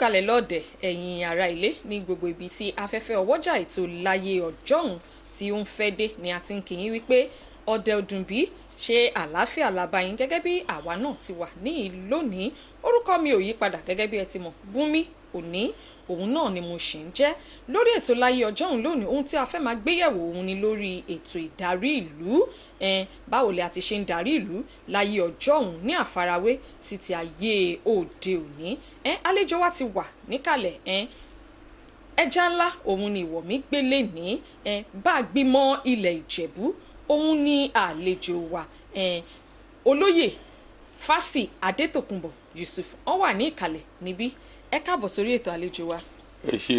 kalẹ̀ lọ́ọ̀dẹ̀ ẹ̀yin ará ilé ní gbogbo ibi tí afẹ́fẹ́ ọwọ́jà ètò láyé ọjọ́un tí ó ń fẹ́ dé ni a ti ń kí yín wípé ọdẹ ọdún bí ṣe àlàáfíà làbáyín gẹ́gẹ́ bí àwa náà ti wà ní lónìí. Orúkọ mi ò yí padà gẹ́gẹ́ bí ẹ ti mọ̀, Bùnmi Òní òun náà ni mo ṣì ń jẹ́ lórí ètò láyé ọjọ́un lónìí. Ohun tí a fẹ́ máa gbéyẹ̀wò òun ni lórí ètò ìdarí ìlú. Báwo lẹ àti ṣe ń darí ìlú láyé ọjọ́un ní àfarawé sí ti ayé òde òní. Àlejò wa ti wà níkàlẹ̀. Ẹja ńlá òun ni ìwọ̀ mi gbélé ní bá gbímọ̀ ilẹ̀ Ìjẹ̀bú òun ni àlejò wa. Olóyè Fásì Adétòkunbọ̀ Yusuf wọ́n wà ní ìkàlẹ̀ níbí. Ẹ káàbọ̀ sórí ètò àlejò wa. Ẹ ṣé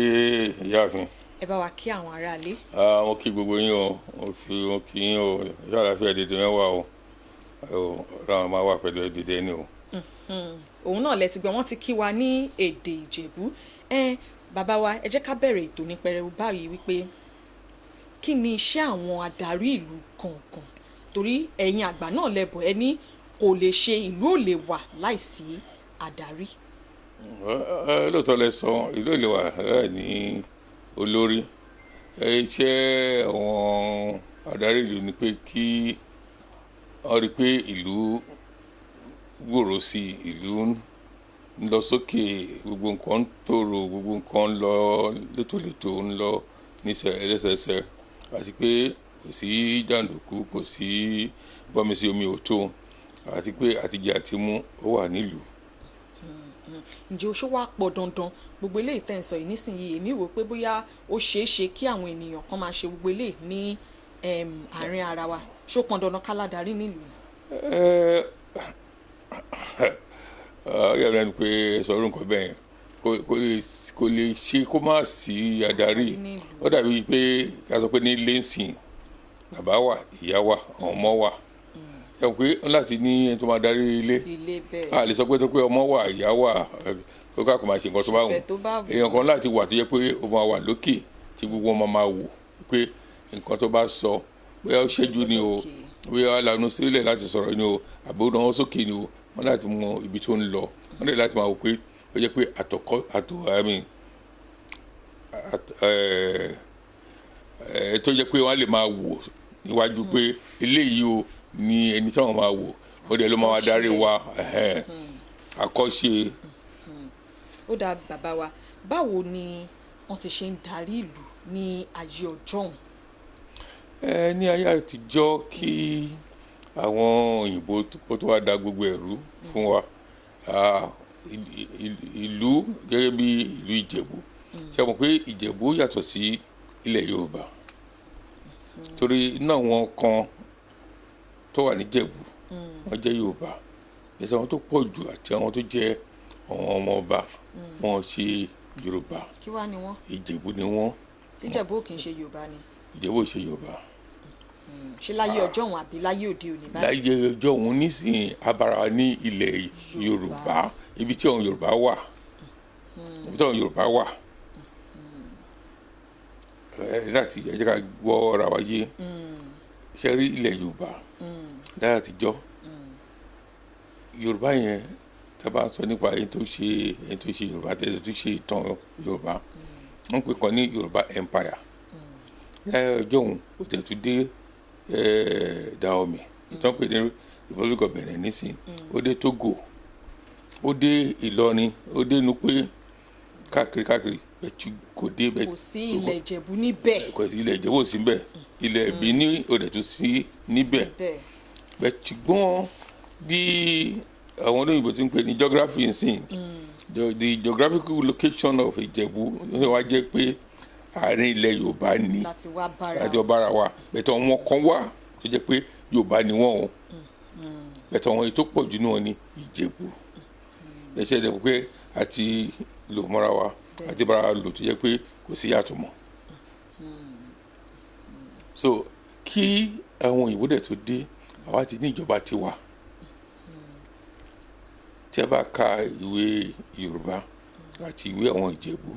ìyáàfin. Ẹ bá wa kí àwọn aráalé. Mo kí gbogbo yín o, mo kí yín o, ìyá àlàáfíà dédé mẹ́wàá o, ọ̀rọ̀ máa wà pẹ̀lú dédé ni o. Òun náà lẹ ti gbọ́, wọ́n ti kí wa ní èdè Ìjẹ̀bú. Bàbá wa ẹ jẹ́ ká bẹ̀rẹ̀ ètò ní pẹrẹu báyìí wípé kí ni iṣẹ́ àwọn adarí ìlú kọ̀ọ̀kan, torí ẹ̀yin àgbà náà lẹ́bọ̀ ẹ ní kò lè ṣe ìlú ò lè wà láìsí adarí. Lóòótọ́ lẹ sọ, ìlú ò lè wà láì ní olórí. Iṣẹ́ àwọn adarí ìlú ni pé kí wọ́n rí pé ìlú gbòòrò sí ìlú ń lọ sókè, gbogbo nǹkan ń tòrò, gbogbo nǹkan ń lọ létòlétò, ń lọ lẹ́sẹẹsẹ, àti pé kò sí jàǹdùkú, kò sí bọ́mi sí omi òtó, àti pé àtijẹ àti mú ó wà nílùú. Ǹjẹ́ oṣó wá pọ̀ dandan gbogbo eléyìí tẹ́ ń sọ yìí nísìnyìí? Èmi wò pé bóyá ó ṣeé ṣe kí àwọn ènìyàn kan máa ṣe gbogbo eléyìí ní àárín ara wa. Ṣó pọn dandan ká ládarí nílùú? Yàrá ni pé sọ̀rọ̀ nǹkan bẹ́ẹ̀ kò lè ṣe kó má sí adarí. Ó dàbí pé ká sọ pé ní lẹ́sìn bàbá wà, ìyá wà, àwọn ọmọ wà. Ẹ pé láti ní ẹni tó máa darí ilé. A lè sọ pé tó pé ọmọ wà, ìyá wà, tó ká kò máa ṣe nǹkan tó bá wù. Èèyàn kan láti wà tó jẹ́ pé ó máa wà lókè tí gbogbo wọn máa wò pé nǹkan tó bá sọ bóyá ó ṣẹ́jú ni o, bóyá ó lanu sílẹ̀ láti sọ̀rọ̀ ni o, àbí ó náwó sókè ni o. Wọ́n láti mọ ibi tó ń lọ, wọ́n lè láti máa wò pé ó jẹ́ pé tó jẹ́ pé wọ́n lè máa wò níwájú pé eléyìí o ní ẹni tí wọ́n máa wò, ó dẹ̀ ló máa wá darí wa àkọ́ṣe. Ó dá bàbá wa, báwo ni wọ́n ti ṣe ń darí ìlú ní ayé ọjọ́un? Ní ayé àtijọ́ kí àwọn òyìnbó kó tó wá da gbogbo ẹ̀rú fún wa, ìlú gẹ́gẹ́ bí ìlú Ìjẹ̀bú, ṣe mọ̀ pé Ìjẹ̀bú yàtọ̀ sí ilẹ̀ Yorùbá, torí iná àwọn kan tó wà ní Ìjẹ̀bú wọ́n jẹ́ Yorùbá, ẹ̀sẹ̀ àwọn tó pọ̀ jù àti àwọn tó jẹ́ àwọn ọmọ ọba wọn ṣe Yorùbá. Kí wá ni wọ́n? Ìjẹ̀bú ni wọ́n. Ìjẹ̀bú kì í ṣe Yorùbá ni? Ìjẹ̀bú ò ṣe Yorùbá. Ṣé láyé ọjọ́ òun àbí láyé òde òní báyìí? Láyé ọjọ́ òun nísìnyí abara ní ilẹ̀ Yorùbá, ibi tí àwọn Yorùbá wà, láti ẹ jẹ́ ká gbọ́ ara wa yé. Ṣe rí ilẹ̀ Yorùbá láyé àtijọ́, Yorùbá yẹn tá a bá sọ nípa ẹni tó ṣe Yorùbá, tẹ́lẹ̀ tó ṣe ìtàn Yorùbá, wọ́n pè kàn ní Yorùbá Empire. Láyé ọjọ́ òun ó tẹ̀ tún dé Dahomey, ìtàn pè ní Republic of Benin nísìn, ó dé Togo, ó dé Ìlọrin, ó dé Nupe, káàkiri bẹ̀tù kò dé bẹ̀. Kò sí ilẹ̀ Ìjẹ̀bú níbẹ̀. Kò sí ilẹ̀ Ìjẹ̀bú sí níbẹ̀, ilẹ̀ Benin ó dẹ̀ tún sí níbẹ̀. Bẹ̀tù gbọ́n bí àwọn olóyìnbó ti ń pè ní geography nsìn, the geographical location of Ìjẹ̀bú wá jẹ́ pé àárín ilẹ̀ Yorùbá ni láti wá bára wa, bẹ̀tẹ̀ àwọn kan wà tó jẹ́ pé Yorùbá ni wọ́n o bẹ̀tẹ̀ àwọn èyí tó pọ̀ jù náà ní Ìjẹ̀bú ẹ̀ṣẹ̀ jẹ́ pé àti lò mọ́ra wa àti bára lò tó jẹ́ pé kò sí yàtọ̀ mọ́ so kí àwọn òyìnbó dẹ̀ tó dé àwa ti ní ìjọba tiwa tí a bá ka ìwé Yorùbá àti ìwé àwọn Ìjẹ̀bú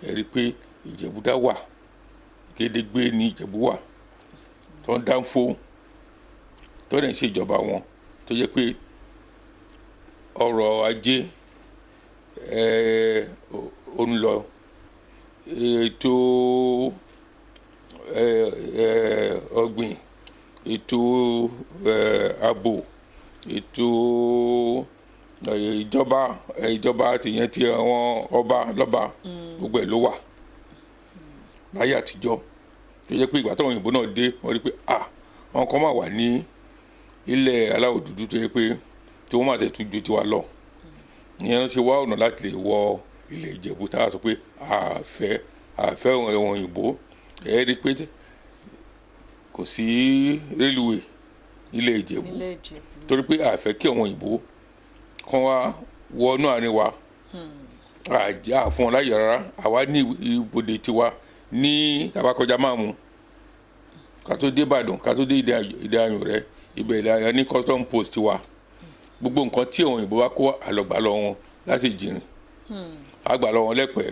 ẹ rí i pé Ìjẹ̀bú dá wà gédégbé ní Ìjẹ̀bú wà tó ń dánfó tó dẹ̀ ń ṣe ìjọba wọn tó jẹ́ pé ọrọ̀ ajé ó ń lọ ètò ọ̀gbìn ètò ààbò ètò ìjọba tìyẹn ti àwọn ọba lọ́ba gbogbo ẹ̀ ló wà láyé àtijọ́ tó jẹ́ pé ìgbà táwọn òyìnbó náà dé wọ́n rí pé àwọn kan máa wà ní ilẹ̀ aláwọ̀ dúdú tó yẹ pé tí wọ́n máa tẹ̀ tún ju tiwa lọ ìyẹn ṣe wá ọ̀nà láti lè wọ ilẹ̀ Ìjẹ̀bú tá a sọ pé àfẹ́ òyìnbó ẹ̀ rí pé kò sí rélùwé ilẹ̀ Ìjẹ̀bú torí pé àfẹ́ kí àwọn òyìnbó kan wá wọnú àárín wa àjà fún ọ láyè rárá àwa ní ibodè tiwa ní tabakọjá Máàmù ká tó dé Ìbàdàn ká tó dé Ìdè Ayùn rẹ ibẹ̀ ìlànà ní custom post wa gbogbo nǹkan tí àwọn òyìnbó bá kó àlọ́gbà lọ wọn láti Ìjìnrìn àgbà lọ wọn lẹ́pẹ́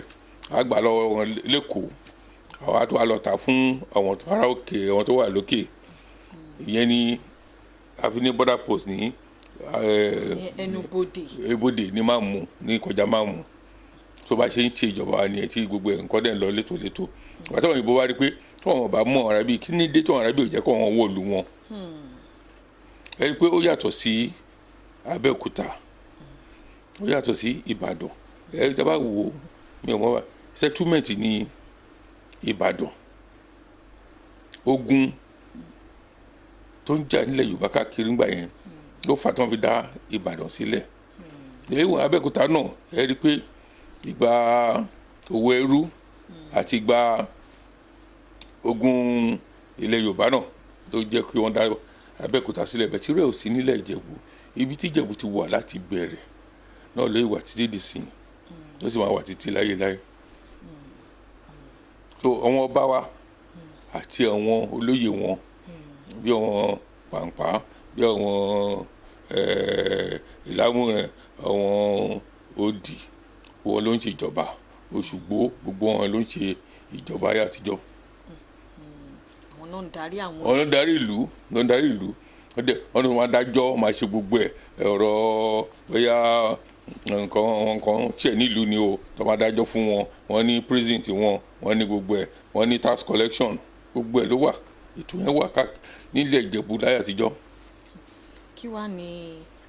àgbà lọ wọn lẹ́kọ̀ọ́ àwa tó wà lọ tà fún àwọn ará òkè àwọn tó wà lókè ìyẹn ní àfi border post ní ẹnubodè ní Máàmù ní kọjá Máàmù tó bá ṣe ń ṣe ìjọba ni ẹ tí gbogbo ẹ̀ nǹkan dẹ̀ ń lọ létòlétò àti àwọn òyìnbó wá rí pé tí wọn bá mú ọ̀rẹ́ bíi kí ní dé tí wọn ọ̀rẹ́ bíi ò jẹ́ kó wọn wọ̀lú wọn ẹ rí i pé ó yàtọ̀ sí Abẹ́òkúta ó yàtọ̀ sí Ìbàdàn ẹ rí i tá bá wò ó mi ò mọ̀ wá settlement ní Ìbàdàn ogun tó ń jà nílẹ̀ Yorùbá káàkiri ńgbà yẹn ló fà tí wọ́n fi dá Ìbàdàn sílẹ̀ èèwọ̀ Abẹ́òkúta náà ẹ rí i pé ìgbà òwò ẹrú àti ìgbà ogun ilẹ̀ Yorùbá náà ló jẹ́ kí wọ́n dá Abẹ́òkúta sílẹ̀ bẹ́ẹ̀ tí rẹ̀ ò sí nílẹ̀ Ìjẹ̀bú ibi tí Ìjẹ̀bú ti wà láti bẹ̀rẹ̀ náà ló wà títí di sìn ló sì máa wà títí láyéláyé so àwọn ọba wa àti àwọn olóyè wọn bí àwọn Pàǹpá bí àwọn Ìlámùrẹ̀ àwọn Òdì wọn ló ń ṣe ìjọba Òṣùgbó gbogbo wọn ló ń ṣe ìjọba ayé àtijọ́ àwọn náà ń darí àwọn ló ń darí ìlú wọn ló máa dájọ́ máa ṣe gbogbo ẹ̀ ọ̀rọ̀ bóyá nǹkan ṣẹ̀ nílùú ni o tó máa dájọ́ fún wọn wọn ní prison tí wọn ní gbogbo ẹ̀ wọn ní tax collection gbogbo ẹ̀ ló wà ètò yẹn wà nílẹ̀ Ìjẹ̀bú láyé àtijọ́. kí wàá ní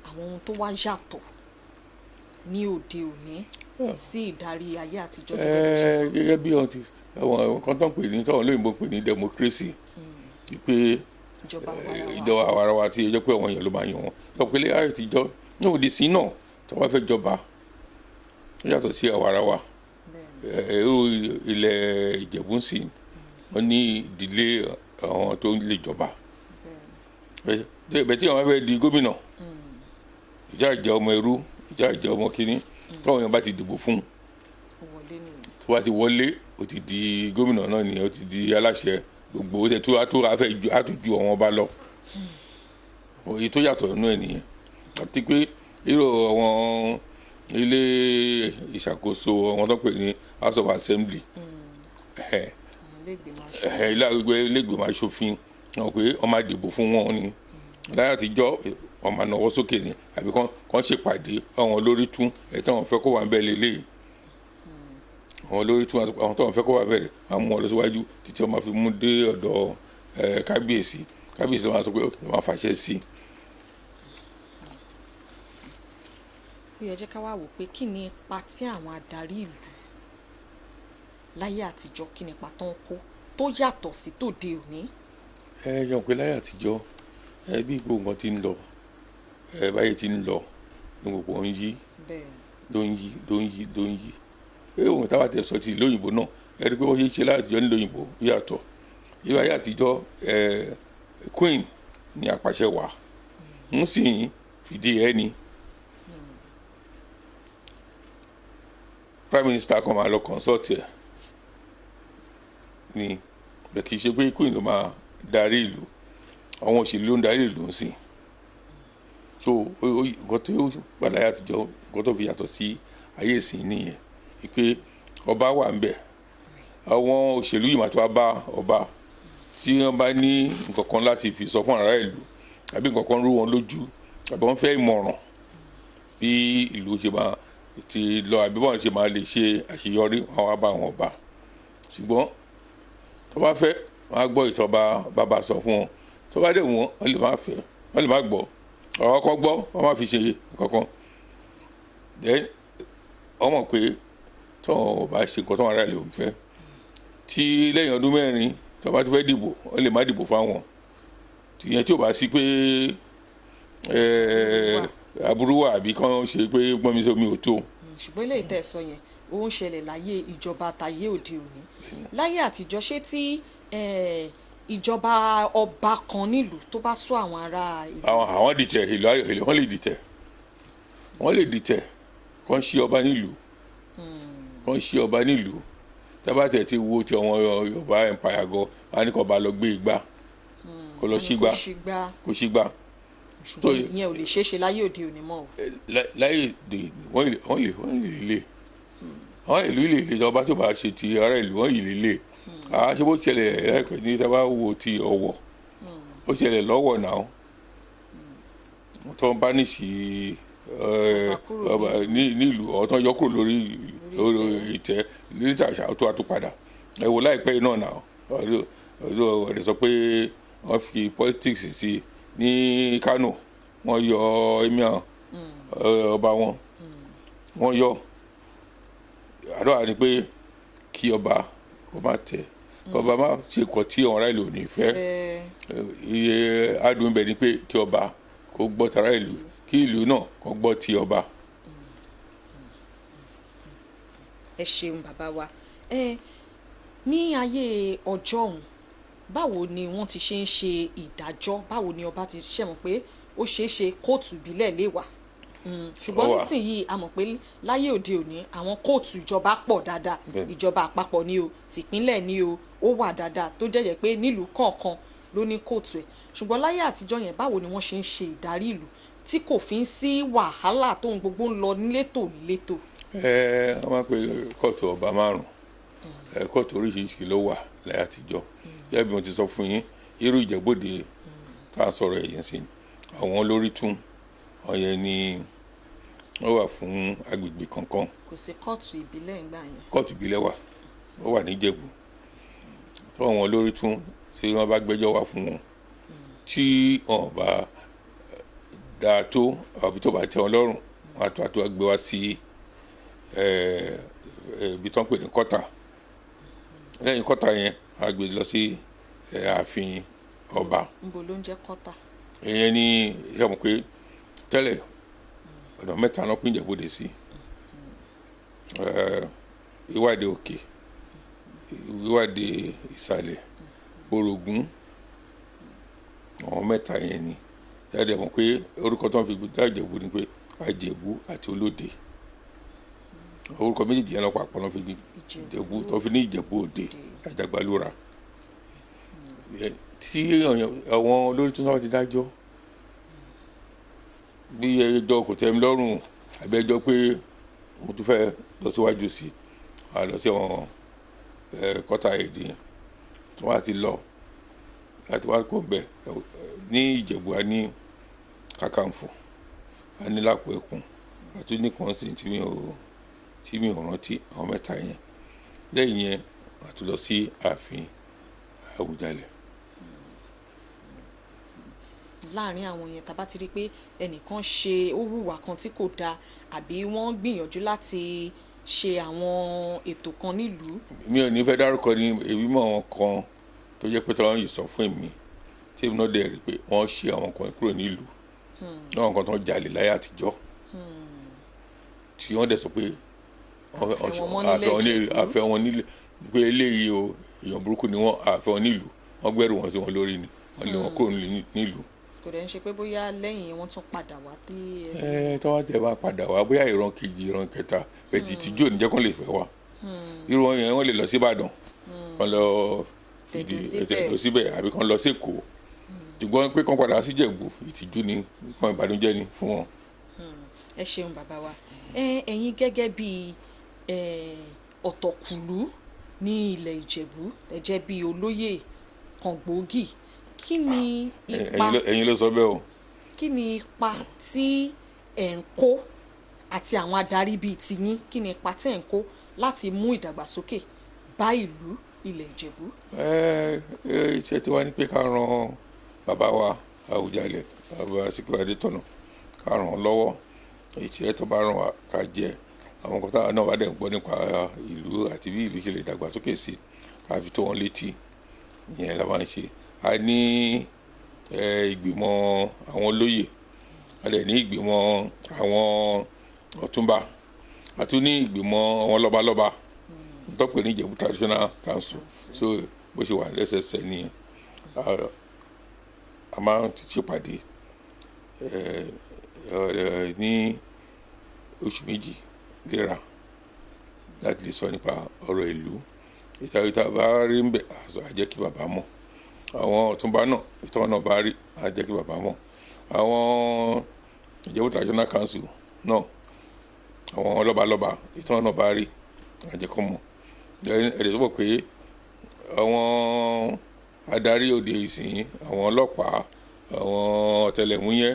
àwọn ohun tó wá yàtọ̀ ní òde òní sí ìdarí ayé àtijọ́ gẹ́gẹ́ bí àwọn kan tó ń pè ní táwọn olóyìnbó ń pè ní democracy pé ìjọba àwarawa tí ẹjọ́ pé àwọn èèyàn ló máa yàn wọ́n sọ pé ayé àtijọ́ ní òde sí náà tí wọ́n fẹ́ jọba ó yàtọ̀ sí àwarawa èrò ilẹ̀ Ìjẹ̀bú sí wọ́n ní ìdílé àwọn tó lè jọba bẹ́ẹ̀ tí àwọn fẹ́ di gómìnà ìjà ìjẹ́ ọmọ ẹrú ìjà ìjẹ́ ọmọ kínní táwọn èèyàn bá ti dìbò fún tó bá ti wọlé ó ti di gómìnà náà nìyẹn ó ti di aláṣẹ gbogbo ó tẹ̀ tó àtújù àwọn ọba lọ èyí tó yàtọ̀ nínú ẹ̀ nìyẹn àti pé irú àwọn ilé ìṣàkóso àwọn tó pè ní House of Assembly ilé ìgbìmọ̀ aṣòfin wọn pé wọ́n máa dìbò fún wọn ni láyé àtijọ́ wọ́n máa nawọ́ sókè ni àbí kàn ṣèpàdé àwọn olórí tún ẹ̀ tí wọ́n fẹ́ kó wà ń bẹ̀ lélẹ̀ àwọn olórí tún àwọn tó wọ́n fẹ́ kó wà bẹ̀rẹ̀ máa mú ọ lọ síwájú títí wọ́n máa fi mú dé ọ̀dọ̀ kábíyèsí ló máa sọ pé ó máa fàṣẹ sí i. ó yẹ jẹ́ ká wá wò pé kí ni ipa tí àwọn adarí ìlú láyé àtijọ́ kí ni ipa tó ń kó tó yàtọ̀ sí tòde òní. yàn pé láyé àtijọ́ bí gbogbo nǹkan ti ń lọ báyìí ti ń lọ ní gbogbo ń yí ló ń yí òun táwa tẹ̀ sọ ti ìlú òyìnbó náà rí i pé wọ́n ṣe láti jọ nílò òyìnbó yàtọ̀ ìlú ayé àtijọ́ queen ní apàṣẹ wàá ń sì fìdí ẹni prime minister kan máa lọ consult ẹ ni bẹ́ẹ̀ kì í ṣe pé queen ló máa darí ìlú àwọn òṣèlú ló ń darí ìlú ń sìn so nǹkan tó wà láyé àtijọ́ nǹkan tó fi yàtọ̀ sí ayé ìsìn nìyẹn pé ọba wà ń bẹ̀ àwọn òṣèlú yìí máa tó wá bá ọba tí wọ́n bá ní nǹkan kan láti fi sọ fún ará ìlú àbí nǹkan kan rú wọn lójú àbí wọ́n fẹ́ ìmọ̀ràn bí ìlú ṣe máa ti lọ àbí wọ́n ṣe máa lè ṣe àṣeyọrí wọn wá bá wọn ọba ṣùgbọ́n tó bá fẹ́ wọ́n á gbọ́ ìtọ́ba bàbá sọ fún wọn tó bá dẹ̀ wọ́n lè má fẹ́ wọ́n lè má gbọ́ ọ̀rọ̀ kan gbọ́ wọ́n má fi ṣe kankan then wọ́n mọ̀ pé tó wọn bá ṣe nǹkan tó wọn ará ìlú fẹ́ tí lẹ́yìn ọdún mẹ́rin tó bá ti fẹ́ dìbò wọ́n lè má dìbò fáwọn tìyẹn tí ò bá sí pé aburú wà àbí kán ṣe pé gbọ́n mi sí omi ò tó. ṣùgbọ́n ilé ìtẹ̀sọ yẹn ó ń ṣẹlẹ̀ láyé ìjọba tayé òde òní láyé àtijọ́ ṣé tí ìjọba ọba kan nílùú tó bá sọ àwọn ará ìlú. àwọn dìtẹ̀ ìlú wọ́n lè dìtẹ̀ kán ṣí ọba nílùú tábà tẹ̀ ti wo ti àwọn Yorùbá empire gan wọn ní kó bá lọ gbé igbá kó lọ sígbá kó sígbá. ìyẹn ò lè ṣeé ṣe láyé òde òní mọ́ o. láyé òde wọ́n lè ìjọba tó bá ṣe ti ará ìlú wọ́n yìí lè ṣé bó ṣẹlẹ̀ láìpẹ́ ní tábà wo ti Ọ̀wọ̀ ó ṣẹlẹ̀ lọ́wọ́ náà tó ń bá níṣì nílùú ọ̀tán yọkùrò lórí ìtẹ́ níta àṣàtò àtúpadà ẹ wò láìpẹ́ náà náà ọ̀rẹ́ sọ pé wọ́n fi politics sí ní Kano wọ́n yọ emir ọba wọ́n yọ àdúrà ni pé kí ọba kó má tẹ̀ ọba má ṣe kọ́ tí ọ̀rá ìlú ò ní fẹ́ iye adùn ibẹ̀ ni pé kí ọba kó gbọ́ tara ìlú kí ìlú náà kó gbọ́ ti ọba. ẹ ṣeun bàbá wa ní ayé ọjọ́ ọ̀hún báwo ni wọ́n ti ṣe ń ṣe ìdájọ́ báwo ni ọba ti ṣe mọ̀ pé ó ṣeé ṣe kóòtù ìbílẹ̀ lè wà ṣùgbọ́n nísìnyìí a mọ̀ pé láyé òde òní àwọn kóòtù ìjọba pọ̀ dáadáa ìjọba àpapọ̀ ni o tìpínlẹ̀ ni o ó wà dáadáa tó jẹ́jẹ́ pé nílùú kọ̀ọ̀kan ló ní kóòtù ẹ̀ ṣùgbọ́n láyé àtijọ́ yẹn báwo ni wọ́n ṣe ń ṣe ìdarí ìlú tí kò fi ń sí wàhálà tóun gbogbo ń lọ létòlétò. wọ́n máa ń pe kóòtù ọba márùn-ún kóòtù oríṣiríṣi ló wà láyé àtijọ́ yẹ́n bí mo ti sọ fún yín irú Ìjẹ̀bú-Òde tá a sọ̀rọ̀ ẹ̀yìn sí àwọn olórí tún ọ̀yẹ́ ni wọ́n wà fún agbègbè kankan. kò sí kóòtù ìbílẹ̀ ìgbà yẹn. kóòtù ìbílẹ̀ wà ó wà ní Ìjẹ̀bú tó àwọn olórí tún tí wọ́n bá gbẹ́jọ́ wá fún wọn tí wọ́n bá dáa tó àbí tó bá tẹ́ wọn lọ́rùn wọn àtúwàtú gbé wá sí ibi tó ń pè ní kọ́tà lẹ́yìn kọ́tà yẹn a gbé lọ sí ààfin ọba. níbo ló ń jẹ́ kọ́tà. ìyẹn ní ìyá mọ̀ pé tẹ́lẹ̀ ọ̀nà mẹ́ta náà pín Ìjẹ̀bú-Òde sí Ìwádìí òkè Ìwádìí ìsàlẹ̀ Orògún àwọn mẹ́ta yẹn ni jáde mọ̀ pé orúkọ tó ń fi dá Ìjẹ̀bú ni pé Àjẹ̀bú àti Olóde orúkọ méjèèjì yẹn lọ papọ̀ lọ́ fi ní Ìjẹ̀bú tó fi ní Ìjẹ̀bú-Òde Àjàgbálúra tí àwọn olórí tó náà ti dájọ́ bí ẹjọ́ kò tẹ́ mi lọ́rùn àbí ẹjọ́ pé mo tún fẹ́ lọ síwájú sí i lọ sí àwọn kọ́tà èdè yẹn tó wá ti lọ láti wá kó bẹ̀ ní Ìjẹ̀bú a ní Kakanfò a ní Lápò Ẹkùn àti ní kọ́ńsìn tí mi ò rántí àwọn mẹ́ta yẹn lẹ́yìn yẹn a tún lọ sí ààfin Àwùjalẹ̀. láàrin àwọn yẹn tá bá ti rí pé ẹnìkan ṣe ó hùwà kan tí kò dáa àbí wọ́n gbìyànjú láti ṣe àwọn ètò kan nílùú. mi ò ní fẹ́ dárúkọ ní èmi mọ̀ wọn kan tó jẹ́ pé tọ́wọ́n yìí sọ fún mi tí èmi náà dẹ̀ rí pé wọ́n ṣe àwọn kan kúrò nílùú náà kan tó ń jalè láyé àtijọ́ tí wọ́n dẹ̀ sọ pé àfẹ́ wọn nílé pé eléyìí o èèyàn burúkú ni wọ́n àfẹ́ wọn nílùú wọ́n gbẹ́rù wọn sí wọn lórí ni wọ́n lé wọn kúrò nílùú kò dẹ̀ ń ṣe pé bóyá lẹ́yìn wọ́n tún padà wá tí. Tọ́wọ́ tẹ máa padà wá bóyá ìran kejì ìran kẹta bẹ̀tì ìtìjú ò ní jẹ́ kó lè fẹ́ wá irú wọn yẹn wọ́n lè lọ sí Ìbàdàn kan lọ fìdí ẹsẹ̀ lọ síbẹ̀ àbí kan lọ sẹ́kọ̀ọ́ ṣùgbọ́n pé kan padà sí Ìjẹ̀bú ìtìjú ni kan ìbànújẹ́ ni fún wọn. ẹ ṣeun bàbá wa ẹ̀yin gẹ́gẹ́ bí ọ̀tọ̀kùlú ní ilẹ̀ Ìjẹ̀bú ẹ jẹ́ bí olóyè kan gbòógì kí ni ipa ẹ̀yin ló sọ bẹ́ẹ̀ o. kí ni ipa tí ẹ̀ ń kó àti àwọn adarí bíi tiyín kí ni ipa tí ẹ̀ ń kó láti mú ìdàgbàsókè bá ìlú ilẹ̀ Ìjẹ̀bú. iṣẹ́ tí wàá ní pé ká ran bàbá wa Àwùjalẹ̀ bàbá Síkírù Adétọ̀nà ká ràn án lọ́wọ́ iṣẹ́ tó bá ràn wá ká jẹ àwọn nǹkan táwọn náà wá dẹ̀ ń gbọ́ nípa ìlú àti bí ìlú ṣe lè dàgbàsókè sí ká fi tó wọn létí ìyẹn la máa ń ṣe. A ní ìgbìmọ̀ àwọn olóyè a dẹ̀ ní ìgbìmọ̀ àwọn ọ̀túnba a tún ní ìgbìmọ̀ àwọn lọ́balọ́ba tọ́pẹ́ ní Ìjẹ̀bú Traditional Council so bó ṣe wà lẹ́sẹsẹ nìyẹn a máa ń ṣèpàdé ní oṣù méjì léra láti lè sọ nípa ọ̀rọ̀ ìlú ìta bá rí ń bẹ̀ àjẹ́ kí bàbá mọ̀ àwọn ọ̀túnba náà ìtọ́ náà bá rí àjẹ́ kí bàbá mọ̀ àwọn Ìjẹ̀bú Traditional Council náà àwọn lọ́balọ́ba ìtọ́ náà bá rí àjẹ́ kọ́ mọ̀ ẹ̀rẹ́ tó bọ̀ pé àwọn adarí òde ìsìn àwọn ọlọ́pàá àwọn ọ̀tẹlẹ̀múyẹ́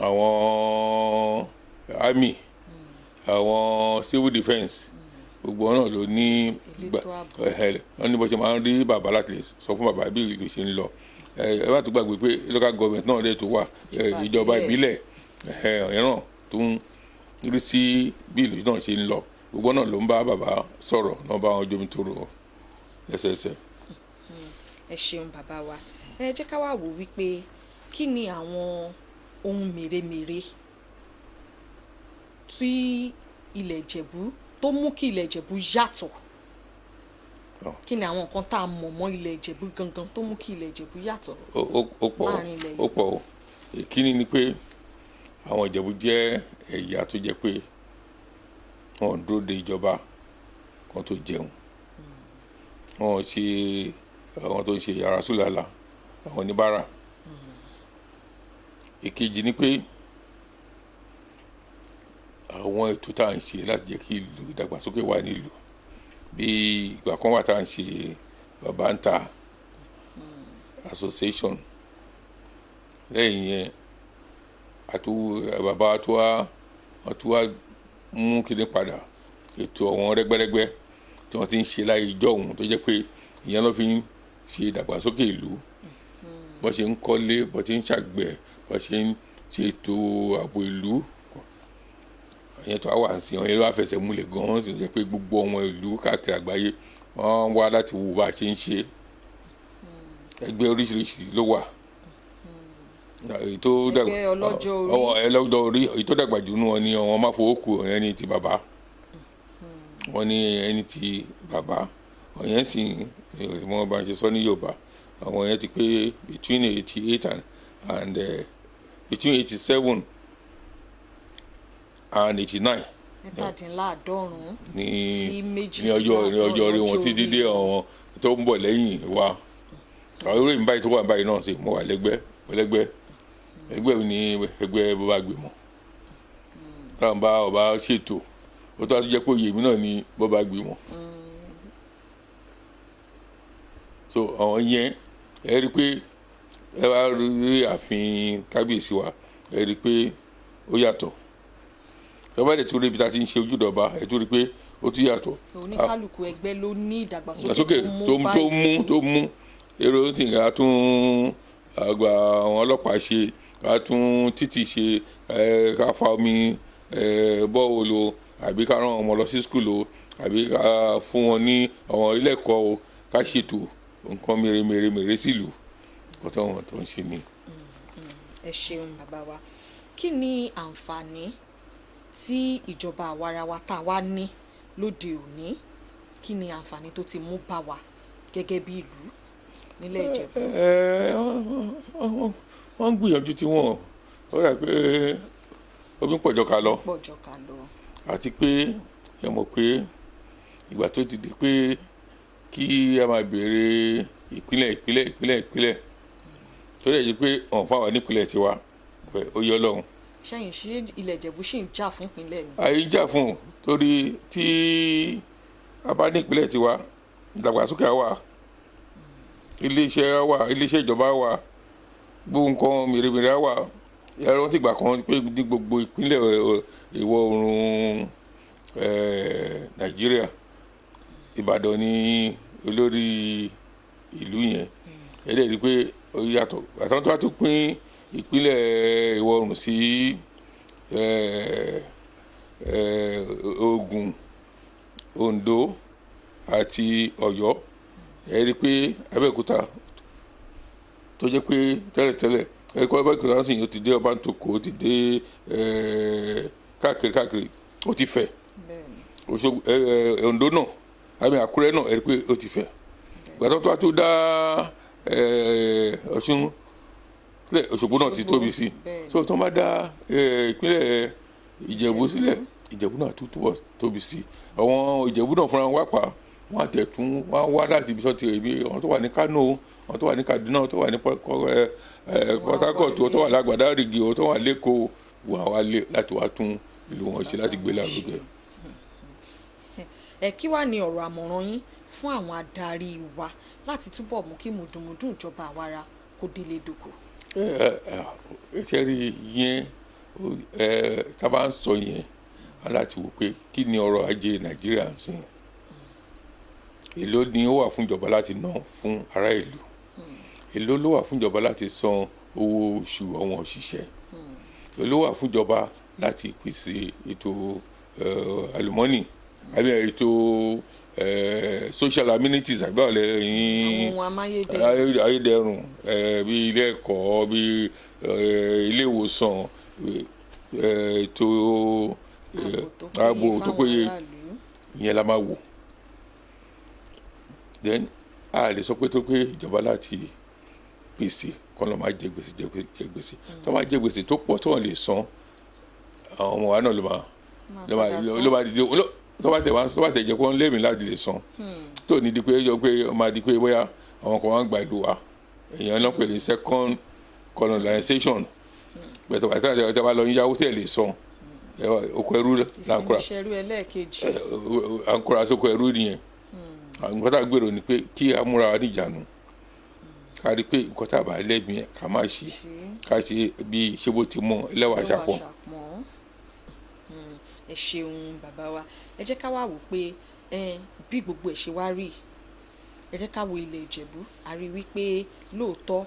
àwọn army àwọn civil defence gbogbo náà ló ní wọ́n ní bó ṣe máa ń rí bàbá láti lè sọ fún bàbá bí ìlú ṣe ń lọ ẹ bá tó gbàgbé pé local government náà lè tó wà ìjọba ìbílẹ̀ ọ̀yẹ́ràn tó ń rí sí bí ìlú náà ṣe ń lọ gbogbo náà ló ń bá bàbá sọ̀rọ̀ náà bá wọn jómi tóró lẹ́sẹẹsẹ. ẹ ṣeun bàbá wa ẹ jẹ́ ká wá wò wípé kí ni àwọn ohun mèremère tí ilẹ̀ Ìjẹ̀bú tó mú kí ilẹ̀ Ìjẹ̀bú yàtọ̀ kí ni àwọn nǹkan tá a mọ̀ mọ́ ilẹ̀ Ìjẹ̀bú gangan tó mú kí ilẹ̀ Ìjẹ̀bú yàtọ̀ láàrin ilẹ̀ ó pọ̀ o ìkíní ni pé àwọn Ìjẹ̀bú jẹ́ ẹ̀yà tó jẹ́ pé wọ́n dúró de ìjọba kan tó jẹun wọ́n ṣe àwọn tó ń ṣe yàrá sùlàlà àwọn oníbàárà ìkejì ni pé àwọn ètò tá à ń ṣe láti jẹ́ kí ìlú ìdàgbàsókè wà nílùú bí ìgbà kan wà tá à ń ṣe bàbá ń ta association lẹ́yìn yẹn bàbá tó wá mú kíní padà ètò àwọn rẹ́gbẹ́rẹ́gbẹ́ tí wọ́n ti ń ṣe láyé ìjọ òun tó jẹ́ pé ìyẹn ló fi ń ṣe ìdàgbàsókè ìlú bó ṣe ń kọ́lé bó ṣe ń ṣàgbẹ̀ bó ṣe ń ṣètò ààbò ìlú ìyẹn tó wà sí wọn yẹn ló wá fẹsẹ̀ múlẹ̀ gan-an sì jẹ́ pé gbogbo ọmọ ìlú káàkiri àgbáyé wọ́n wá láti wo bá a ṣe ń ṣe ẹgbẹ́ oríṣiríṣi ló wà ẹgbẹ́ ọlọ́jọ́ orí èyí tó dàgbà jù nù wọn ni àwọn máfowókù ọ̀yẹ́ ní ti bàbá wọn ní ẹni ti bàbá ọ̀yẹ́ sì wọ́n bá ń ṣe sọ ní Yorùbá àwọn yẹn ti pé between 88 and between 87 and 89 mẹ́tàdínláàádọ́rùn-ún sí ní ọjọ́ orí wọn títí dé àwọn tó ń bọ̀ lẹ́yìn wa àwọn eré mi báyìí tó wà báyìí náà sì mo wà lẹ́gbẹ́ ẹgbẹ́ mi ní ẹgbẹ́ bó bá gbé mọ́ táwọn bá ọba ṣètò ó tó jẹ́ pé òye mi náà ní bó bá gbé mọ́ so àwọn yẹn ẹ rí i pé ẹ bá rí ààfin kábíyèsí wa ẹ rí i pé ó yàtọ̀ tọ́ba dẹ̀ tún rí ibi tá a ti ń ṣe ojúdọ̀ba ẹ tún rí i pé ó tún yàtọ̀. oníkálukú ẹgbẹ́ ló ní ìdàgbàsókè tó mú èrò sì ká tún àgbà àwọn ọlọ́pàá ṣe ká tún títì ṣe ká fa omi bọ́ọ̀lù o àbí ká rán ọmọ lọ sí skul o àbí ká fún wọn ní àwọn ilé ẹ̀kọ́ o ká ṣètò nǹkan mèremère sílùú ọ̀tọ̀ wọn tó ń ṣe ni. ẹ ṣeun bàbá wa kí ni àǹfààní tí ìjọba àwarawa tá a wá ní lóde òní kí ni àǹfààní tó ti mú bá wa gẹ́gẹ́ bí ìlú nílẹ̀ Ìjẹ̀bú. wọ́n ń gbìyànjú tí wọ́n ó rà pé omi pọ̀jọ́ ká lọ àti pé ẹ mọ̀ pé ìgbà tó ti di pé kí a máa béèrè ìpínlẹ̀ tó lè jẹ́ pé ọ̀n fáwọn nípínlẹ̀ tiwa ó yọ lọ́hùn. ṣẹ́yìn ṣe ilẹ̀ Ìjẹ̀bú ṣì ń jà fún ìpínlẹ̀ ni. àyè ń jà fún un torí tí a bá ní ìpínlẹ̀ tiwa ìdàgbàsókè wà iléeṣẹ́ ìjọba wà gbogbo nǹkan mèremère wà ẹ̀rọ tí ìgbà kan pé ní gbogbo ìpínlẹ̀ ìwọ̀ oòrùn Nàìjíríà Ìbàdàn ní olórí ìlú yẹn ẹ̀rẹ́ rí pé ó yàtọ̀ àtàwọn tó wá tó pín ìpínlẹ̀ ìwọ̀ oòrùn sí Ògùn Oǹdó àti Ọ̀yọ́ ẹ rí i pé Abẹ́òkúta tó jẹ́ pé tẹ́lẹ̀tẹ́lẹ̀ ẹ kọ́ Abẹ́òkúta sì yóò ti dé Ọbántòkò ó ti dé káàkiri ó ti fẹ̀ Oǹdó náà àmì Àkúrẹ́ náà ẹ rí i pé ó ti fẹ̀ gbàtọ́ tó wá tó dá Ọ̀ṣun Òṣogbo náà ti tóbi sí so tó máa dá ìpínlẹ̀ Ìjẹ̀bú sílẹ̀ Ìjẹ̀bú náà tó túbọ̀ tóbi sí àwọn Ìjẹ̀bú náà fúnra wọn pa wọn àtẹ̀tún wọn wá láti ibi sọ́ọ́ ti rẹ̀ bí àwọn tó wà ní Kánò àwọn tó wà ní Kaduna àwọn tó wà ní Port Harcourt àwọn tó wà lágbàdárìgì àwọn tó wà lẹ́kọ̀ọ́ wà wá lé láti wá tún ìlú wọn ṣe láti gbé lárugẹ. Kí wàá ní ọ̀rọ̀ àmọ̀ràn yín fún àwọn adarí wa láti túbọ̀ mú kí mùdùnmùdùn ìjọba àwara kó délé dòkò. ṣe rí yẹn tá a bá ń sọ yẹn láti wò pé kí ni ọrọ̀ ajé Nàìjíríà ń sìn èló ni ó wà fún ìjọba láti ná fún ará ìlú èló ló wà fún ìjọba láti san owó oṣù àwọn òṣìṣẹ́ èló wà fún ìjọba láti pèsè ètò àlùmọ́nì àbí ètò social amenities àbí ọ̀lẹ́ yín ayédèrú bí ilé ẹ̀kọ́ bí ilé ìwòsàn ètò ààbò tó péye ìyẹn la máa wò then a lè sọ pé tó pé ìjọba láti pèsè kọ́ ló máa jẹ gbèsè tó máa jẹ gbèsè tó pọ̀ tó wọ́n lè san àwọn ọmọ wa náà ló máa dìde tó bá tẹ̀ jẹ́ kó ń lémi láti lè san tó ní di pé yọ pé ó máa di pé bóyá àwọn kan wá ń gba ìlú wa èèyàn náà pè ní second colonization bẹ̀tẹ̀ wà tí a bá lọ yáwó tẹ̀ lè san oko ẹrú làǹkúra àǹkúra sóko ẹrú nìyẹn nǹkan tá a gbèrò ni pé kí a múra wa níjànú ká rí i pé nǹkan tá a bá lẹ́bi yẹn ká má ṣe ká ṣe bí ṣé bó ti mọ ẹlẹ́wà ṣàpọ̀. ẹ ṣeun bàbá wa ẹ jẹ́ ká wá wò pé bí gbogbo ẹ̀ ṣe wá rí ẹ jẹ́ ká wo ilẹ̀ Ìjẹ̀bú a rí wípé lóòótọ́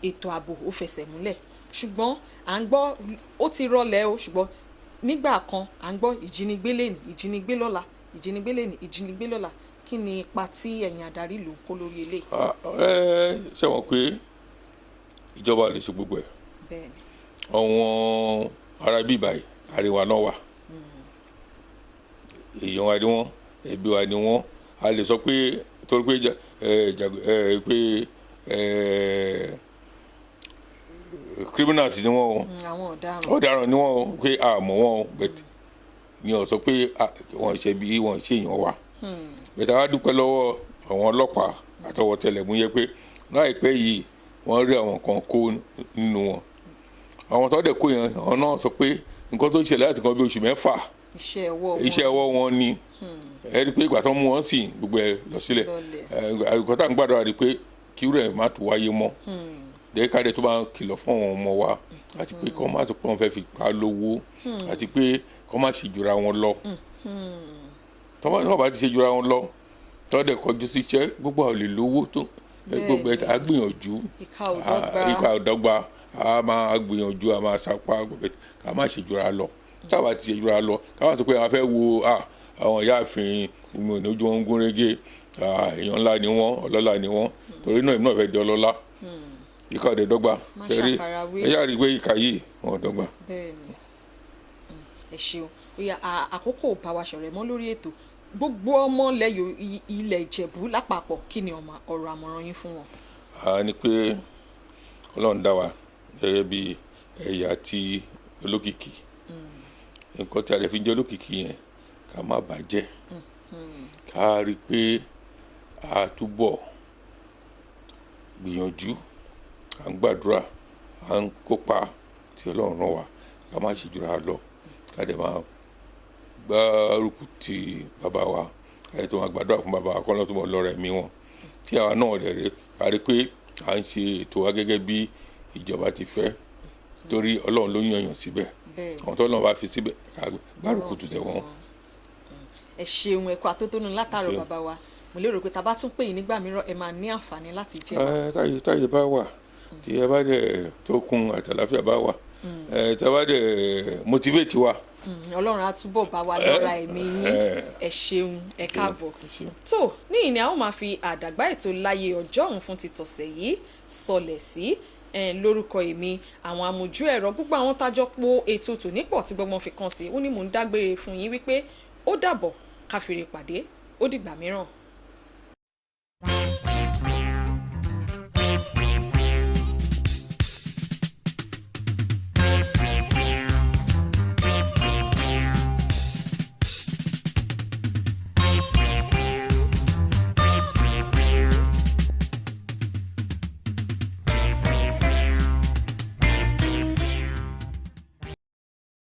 ètò ààbò ó fẹsẹ̀ múlẹ̀ ṣùgbọ́n à ń gbọ́ ó ti rọlẹ̀ o ṣùgbọ́n nígbà kan à ń gbọ́ ìjínigbé lẹ́nìí ìjínigbé lọ́la ìjínigbé lẹ́nìí ìjínigbé lọ́la kí ni ipa tí ẹ̀yin adarí ló ń kó lórí eléyìí. ṣé wọn pé ìjọba lè ṣe gbogbo ẹ̀ àwọn ará bíi báyìí àríwá náà wà èèyàn wa ni wọ́n ẹbí wa ni wọ́n a lè sọ pé torí pé criminals ni wọ́n o ọ̀daràn ni wọ́n o pé a mọ̀ wọ́n o bẹ̀tẹ̀ ni ó sọ pé wọ́n ṣe bí wọ́n ṣe èèyàn wa bẹ̀tẹ̀ a dúpẹ́ lọ́wọ́ àwọn ọlọ́pàá àtọwọ́ tẹlẹ̀múyẹ́ pé láìpẹ́ yìí wọ́n rí àwọn kan kó nínú wọn àwọn tó dẹ̀ kó yẹn àwọn náà sọ pé nǹkan tó ń ṣẹlẹ̀ láti kan bí oṣù mẹ́fà iṣẹ́ ọwọ́ wọn ni ẹ rí i pé ìgbà tó mú wọn sì gbogbo ẹ lọ sílẹ̀ nǹkan tá à ń gbàdúrà rí i pé kí rẹ̀ má tó wáyé mọ́ dẹ́káde tó bá ń kìlọ̀ fún àwọn ọmọ wa àti pé kọ́ má tó pọ́n fẹ́ fi pa lówó àti pé kọ́ má ṣe jura wọn lọ tọ́ bá ti ṣe jura wọn lọ tọ́ dẹ̀ kọjú sí iṣẹ́ gbogbo àwọn lè lówó tó gbogbo ẹ̀ á gbìyànjú ìka ọ̀dọ́gba a máa gbìyànjú a máa sapá gbogbo ẹ̀ ká má ṣe jura lọ táwa ti ṣe jura lọ ká má sọ pé a fẹ́ wo àwọn ìyáàfin ìmọ̀ ojú wọn ń gún régé èèyàn ńlá ni wọ́n ọlọ́lá ni wọ́n torí náà ìmọ̀ fẹ́ di ọlọ́lá ìka ọ̀dẹ̀ dọ́gba ṣẹ́rí ẹ yára rí i pé ìka yìí wọn ò dọ́gba. bẹ́ẹ̀ni ẹ ṣeun oya àkókò bá wa ṣọ̀rẹ́ mọ́ lórí ètò gbogbo ọmọ ilẹ̀ Ìjẹ̀bú lápapọ̀ kí ni ọ̀rọ̀ àmọ̀ràn yín fún wọn. a ní pé Ọlọ́run dá wa gẹ́gẹ́ bí ẹ̀yà tí olókìkí nǹkan tí a lè fi jẹ́ olókìkí yẹn ká má bàjẹ́ ká rí i pé a túbọ̀ gbìyànjú à ń gbàdúrà à ń kópa tí Ọlọ́run rán wa ká má ṣe jùlọ lọ ká dẹ̀ máa gbárùkù ti bàbá wa ká dẹ̀ tó máa gbàdúrà fún bàbá wa kọ́ lọ́tún mọ́ lọ́rọ̀ ẹ̀mí wọn tí àwa náà rẹ̀ rẹ̀ ká rí i pé à ń ṣe ètò wa gẹ́gẹ́ bí ìjọba ti fẹ́ torí Ọlọ́run ló yàn síbẹ̀ àwọn tó Ọlọ́run bá fi síbẹ̀ ká gbárùkù tẹ̀ wọ́n. ẹ ṣeun ẹ̀kọ́ àtótónu látàrọ̀ bàbá wa mo lérò pé tá a bá tún pè yín nígbà mìíràn ẹ máa ní àǹfààní láti jẹ́ wa. táyé bá wà tí ẹ bá dẹ̀ tó kún àtàláfíà bá wà tá a bá dẹ̀ motivate wa. Ọlọ́run á túbọ̀ bá wa lọ́ra ẹ̀mí yín ẹ ṣeun ẹ káàbọ̀. tó ní ìní a ó máa fi àdàgbà ètò láyé ọjọ́ òun fún ti tọ̀sẹ̀ yìí sọlẹ̀ sí lórúkọ èmi àwọn amójú ẹ̀rọ gbogbo àwọn tájọ po ètò tòní pọ̀ tí gbọ́gbọ́n fi kàn sí ó ní mò ń dágbére fún yín wípé ó dàbọ̀ káfíńrè pàdé ó dìgbà mìíràn.